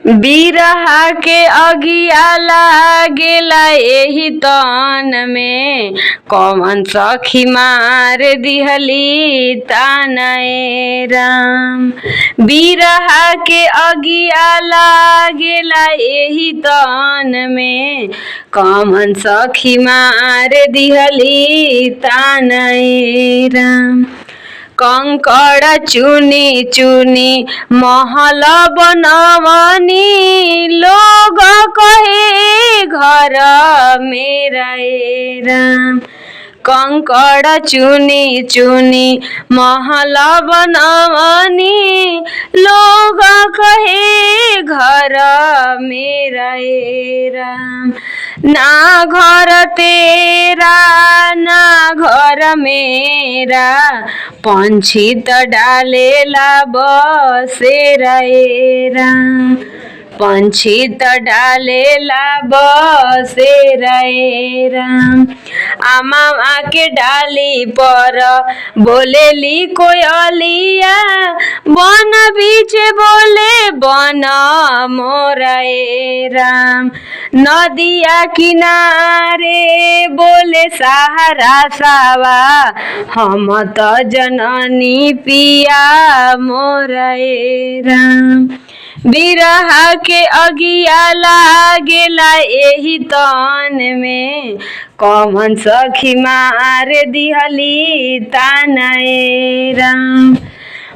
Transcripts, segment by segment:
बिरहा के अगिया लागेला एही तन में, कौन सखी मार दिहली तानए राम। बिरहा के अगिया लागेला एही तन में, कौन सखी मार दिहली तानए राम। कंकड़ चुनी चुनी महल बनवनी, लोग कहे घर मेरा राम। कंकड़ चुनी चुनी महल बनवनी, लोग कहे घर मेरा राम। ना घर तेरा ना घर मेरा, पंछी त डालेला बसेरा राम। पंछी त डालेला बसेरा राम। आमा के डाली पर बोलेली कोयलिया, बन बीच बोले बन मोरा राम। नदिया किनारे बोले सहारा सावा, हम त जननी पिया मोरा राम। बिरहा के अगिया लागेला एही तन में, कौन सखी मार दिहली तानए राम।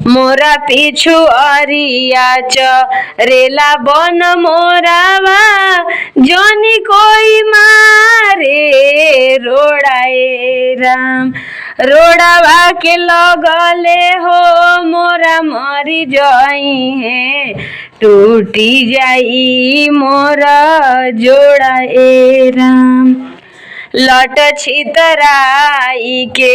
मोरा पीछू अरिया चरेला बन मोरावा, जनी कोई मारे रोड़ाए राम। रोड़ावा के लगले हो मोरा मरी जाई है, टूटी जाई मोरा जोड़ाए राम। लट छितराई के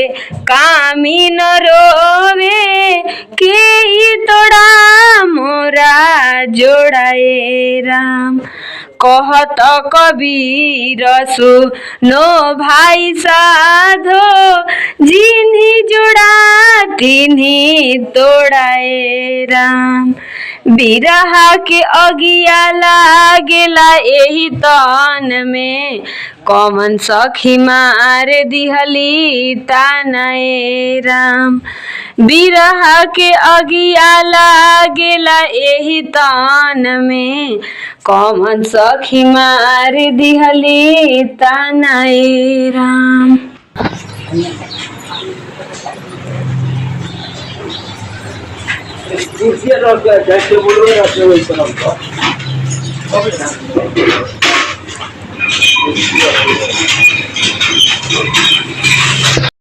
कामी न रोवे, के तोड़ा मोरा जोड़ाए राम। कहत कबीर सुनो भाई साधो, जिन्ही जोड़ा तिन्ही तोड़ाए राम। बिरहा के अगिया लागेला एही तन में, कौन सखी मार दिहली तानए राम। बिरहा के अगिया लागेला एही तन में, कौन सखी मार दिहली तानए राम। कुर्सियाँ रख जैसे बोल रहे हैं वैसे